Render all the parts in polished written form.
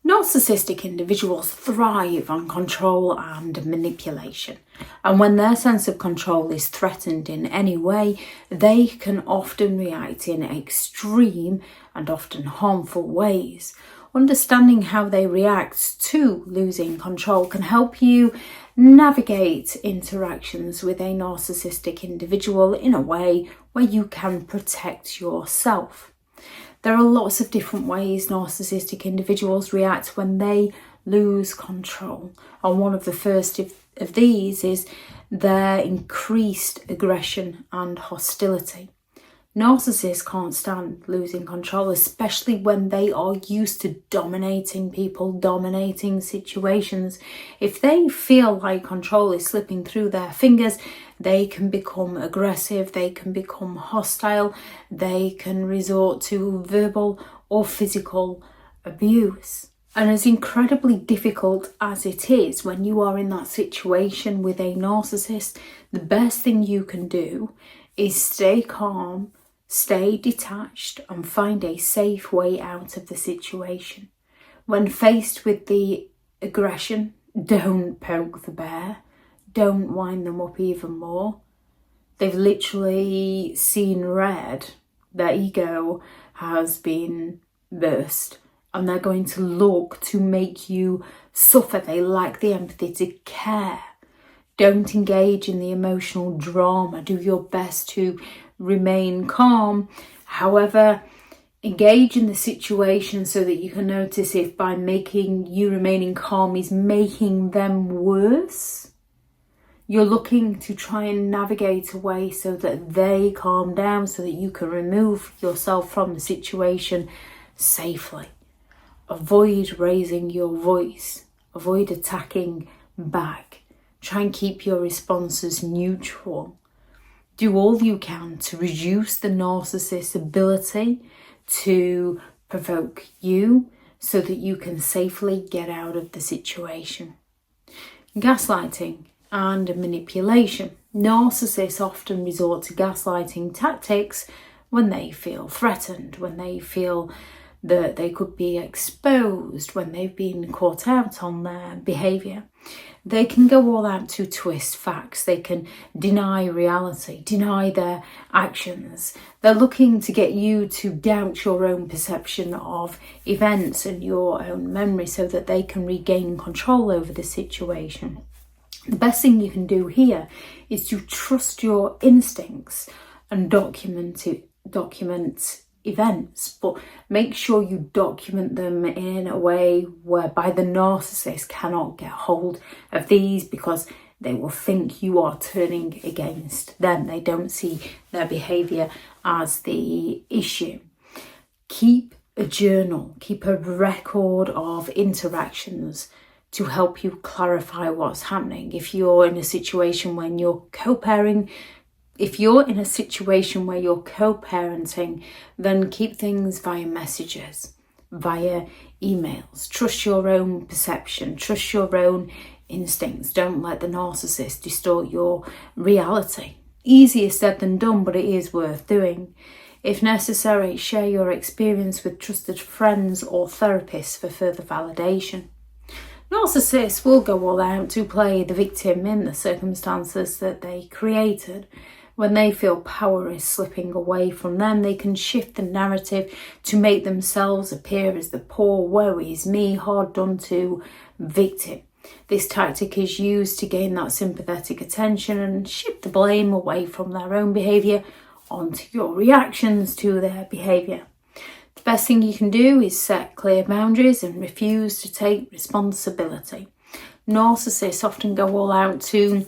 Narcissistic individuals thrive on control and manipulation, and when their sense of control is threatened in any way, they can often react in extreme and often harmful ways. Understanding how they react to losing control can help you navigate interactions with a narcissistic individual in a way where you can protect yourself. There are lots of different ways narcissistic individuals react when they lose control. And one of the first of these is their increased aggression and hostility. Narcissists can't stand losing control, especially when they are used to dominating people, dominating situations. If they feel like control is slipping through their fingers, they can become aggressive, they can become hostile, they can resort to verbal or physical abuse. And as incredibly difficult as it is when you are in that situation with a narcissist, the best thing you can do is stay calm, stay detached, and find a safe way out of the situation. When faced with the aggression, don't poke the bear. Don't wind them up even more. They've literally seen red. Their ego has been burst, and they're going to look to make you suffer. They lack the empathy to care. Don't engage in the emotional drama. Do your best to remain calm. However, engage in the situation so that you can notice if by making you remaining calm is making them worse. You're looking to try and navigate a way so that they calm down, so that you can remove yourself from the situation safely. Avoid raising your voice. Avoid attacking back. Try and keep your responses neutral. Do all you can to reduce the narcissist's ability to provoke you so that you can safely get out of the situation. Gaslighting and manipulation. Narcissists often resort to gaslighting tactics when they feel threatened, when they feel that they could be exposed, when they've been caught out on their behaviour. They can go all out to twist facts. They can deny reality, deny their actions. They're looking to get you to doubt your own perception of events and your own memory so that they can regain control over the situation. The best thing you can do here is to trust your instincts and document events, but make sure you document them in a way whereby the narcissist cannot get hold of these, because they will think you are turning against them. They don't see their behaviour as the issue. Keep a journal, keep a record of interactions to help you clarify what's happening. If you're in a situation when you're co-parenting, then keep things via messages, via emails. Trust your own perception, trust your own instincts. Don't let the narcissist distort your reality. Easier said than done, but it is worth doing. If necessary, share your experience with trusted friends or therapists for further validation. Narcissists will go all out to play the victim in the circumstances that they created. When they feel power is slipping away from them, they can shift the narrative to make themselves appear as the poor, woe is me, hard done to victim. This tactic is used to gain that sympathetic attention and shift the blame away from their own behaviour onto your reactions to their behaviour. The best thing you can do is set clear boundaries and refuse to take responsibility. Narcissists often go all out to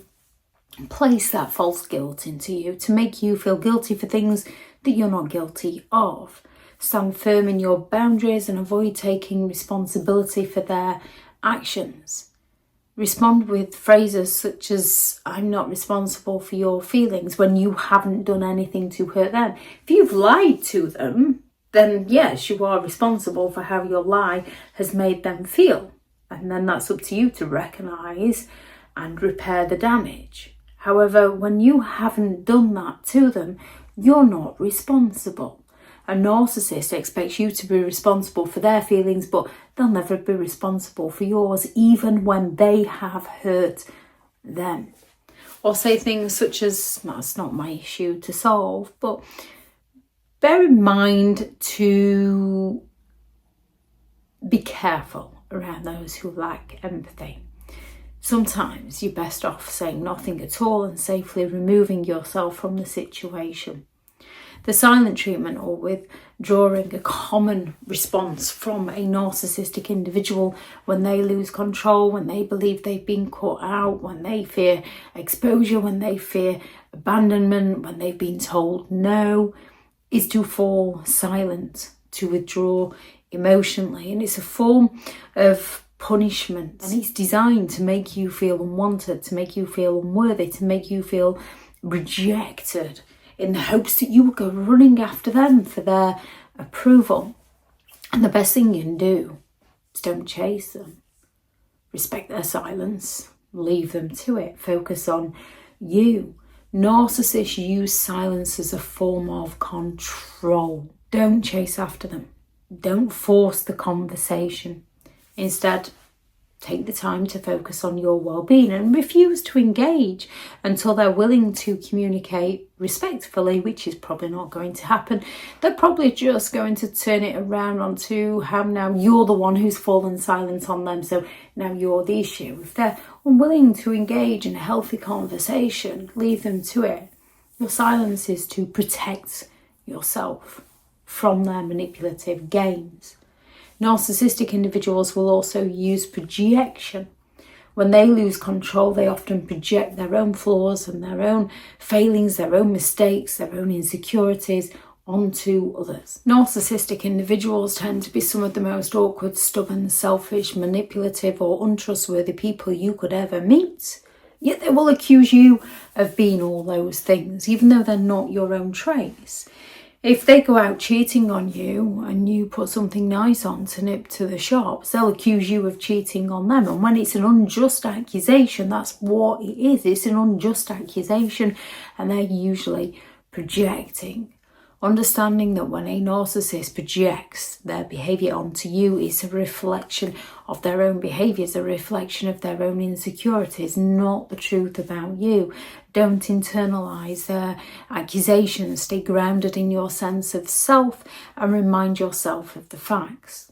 place that false guilt into you, to make you feel guilty for things that you're not guilty of. Stand firm in your boundaries and avoid taking responsibility for their actions. Respond with phrases such as, "I'm not responsible for your feelings," when you haven't done anything to hurt them. If you've lied to them, then yes, you are responsible for how your lie has made them feel. And then that's up to you to recognise and repair the damage. However, when you haven't done that to them, you're not responsible. A narcissist expects you to be responsible for their feelings, but they'll never be responsible for yours, even when they have hurt them. Or say things such as, that's not my issue to solve, but bear in mind to be careful around those who lack empathy. Sometimes you're best off saying nothing at all and safely removing yourself from the situation. The silent treatment, or withdrawing, a common response from a narcissistic individual when they lose control, when they believe they've been caught out, when they fear exposure, when they fear abandonment, when they've been told no, is to fall silent, to withdraw emotionally. And it's a form of punishment, and it's designed to make you feel unwanted, to make you feel unworthy, to make you feel rejected, in the hopes that you will go running after them for their approval. And the best thing you can do is don't chase them. Respect their silence, leave them to it, focus on you. Narcissists use silence as a form of control. Don't chase after them. Don't force the conversation. Instead, take the time to focus on your well-being and refuse to engage until they're willing to communicate respectfully, which is probably not going to happen. They're probably just going to turn it around onto how now you're the one who's fallen silent on them, so now you're the issue. If they're unwilling to engage in a healthy conversation, leave them to it. Your silence is to protect yourself from their manipulative games. Narcissistic individuals will also use projection. When they lose control, they often project their own flaws and their own failings, their own mistakes, their own insecurities onto others. Narcissistic individuals tend to be some of the most awkward, stubborn, selfish, manipulative, or untrustworthy people you could ever meet. Yet they will accuse you of being all those things, even though they're not your own traits. If they go out cheating on you and you put something nice on to nip to the shops, they'll accuse you of cheating on them. And when it's an unjust accusation, that's what it is. It's an unjust accusation, and they're usually projecting. Understanding that when a narcissist projects their behaviour onto you, it's a reflection of their own behaviours, a reflection of their own insecurities, not the truth about you. Don't internalise their accusations. Stay grounded in your sense of self and remind yourself of the facts.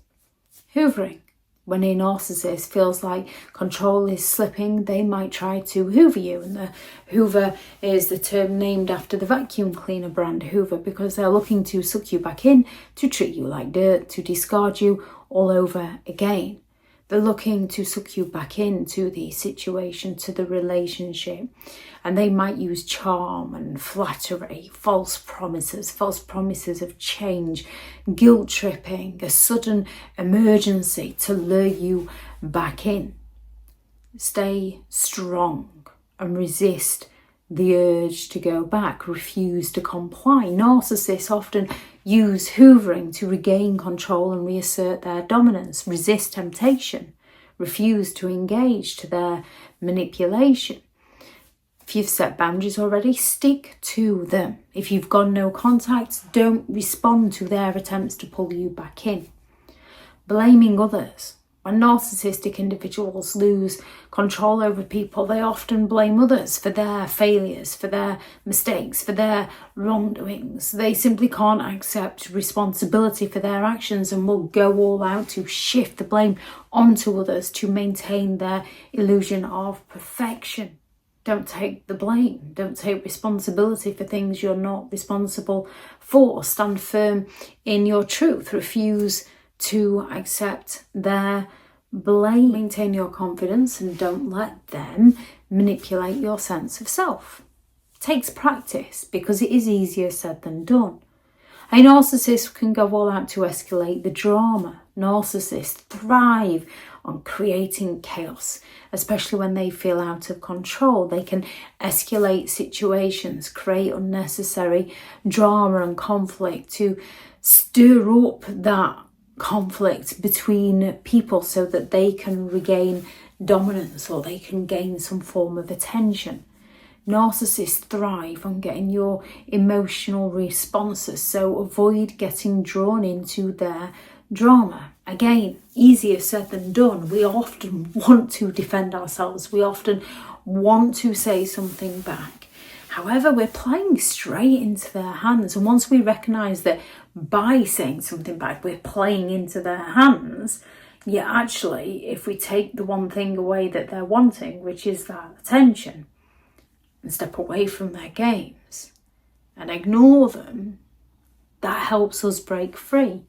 Hoovering. When a narcissist feels like control is slipping, they might try to hoover you. And the hoover is the term named after the vacuum cleaner brand Hoover, because they're looking to suck you back in, to treat you like dirt, to discard you all over again. They're looking to suck you back into the situation, to the relationship. And they might use charm and flattery, false promises of change, guilt tripping, a sudden emergency to lure you back in. Stay strong and resist the urge to go back, refuse to comply. Narcissists often use hoovering to regain control and reassert their dominance, resist temptation, refuse to engage to their manipulation. If you've set boundaries already, stick to them. If you've got no contact, don't respond to their attempts to pull you back in. Blaming others. When narcissistic individuals lose control over people, they often blame others for their failures, for their mistakes, for their wrongdoings. They simply can't accept responsibility for their actions and will go all out to shift the blame onto others to maintain their illusion of perfection. Don't take the blame. Don't take responsibility for things you're not responsible for. Stand firm in your truth. Refuse to accept their blame. Maintain your confidence and don't let them manipulate your sense of self. It takes practice because it is easier said than done. A narcissist can go all out to escalate the drama. Narcissists thrive on creating chaos, especially when they feel out of control. They can escalate situations, create unnecessary drama and conflict to stir up that conflict between people so that they can regain dominance or they can gain some form of attention. Narcissists thrive on getting your emotional responses, so avoid getting drawn into their drama. Again, easier said than done. We often want to defend ourselves. We often want to say something back. However, we're playing straight into their hands. And once we recognise that by saying something back, we're playing into their hands, yeah, actually, if we take the one thing away that they're wanting, which is that attention, and step away from their games and ignore them, that helps us break free.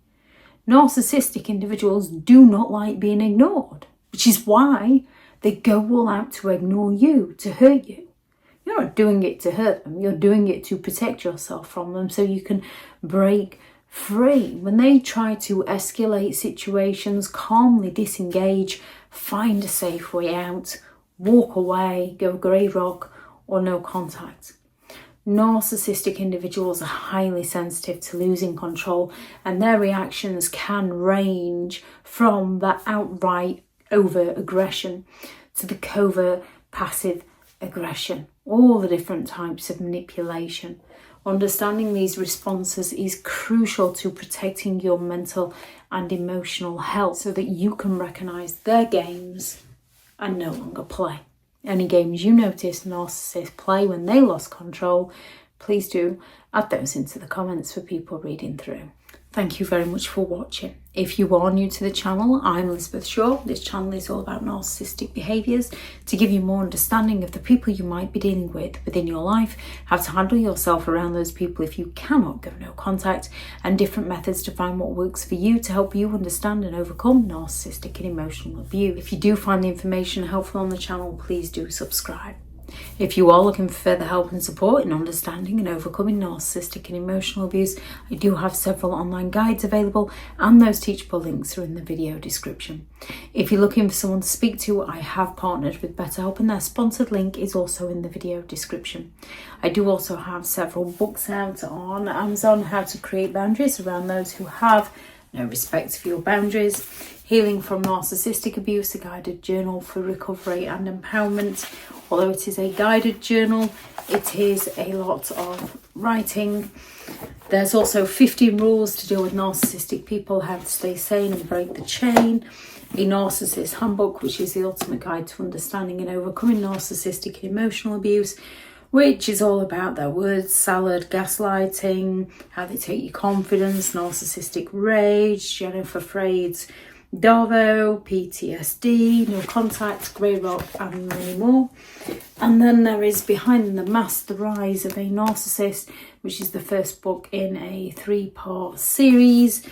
Narcissistic individuals do not like being ignored, which is why they go all out to ignore you, to hurt you. You're not doing it to hurt them, you're doing it to protect yourself from them so you can break free. When they try to escalate situations, calmly disengage, find a safe way out, walk away, go grey rock, or no contact. Narcissistic individuals are highly sensitive to losing control, and their reactions can range from that outright overt aggression to the covert passive aggression, all the different types of manipulation. Understanding these responses is crucial to protecting your mental and emotional health so that you can recognise their games and no longer play. Any games you notice narcissists play when they lost control, please do add those into the comments for people reading through. Thank you very much for watching. If you are new to the channel, I'm Elizabeth Shaw. This channel is all about narcissistic behaviours to give you more understanding of the people you might be dealing with within your life, how to handle yourself around those people if you cannot go no contact, and different methods to find what works for you to help you understand and overcome narcissistic and emotional abuse. If you do find the information helpful on the channel, please do subscribe. If you are looking for further help and support in understanding and overcoming narcissistic and emotional abuse, I do have several online guides available, and those teachable links are in the video description. If you're looking for someone to speak to, I have partnered with BetterHelp, and their sponsored link is also in the video description. I do also have several books out on Amazon, how to create boundaries around those who have no respect for your boundaries, Healing from Narcissistic Abuse, a guided journal for recovery and empowerment. Although it is a guided journal, it is a lot of writing. There's also 15 rules to deal with narcissistic people, how to stay sane and break the chain. A Narcissist Handbook, which is the ultimate guide to understanding and overcoming narcissistic and emotional abuse, which is all about their word salad, gaslighting, how they take your confidence, narcissistic rage, Jennifer Freyd's Darvo, PTSD, no contact, grey rock, and many more. And then there is Behind the Mask, The Rise of a Narcissist, which is the first book in a 3-part series.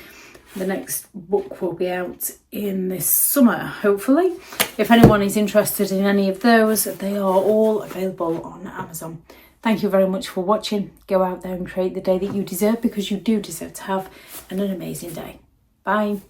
The next book will be out in this summer, hopefully. If anyone is interested in any of those, they are all available on Amazon. Thank you very much for watching. Go out there and create the day that you deserve, because you do deserve to have an amazing day. Bye.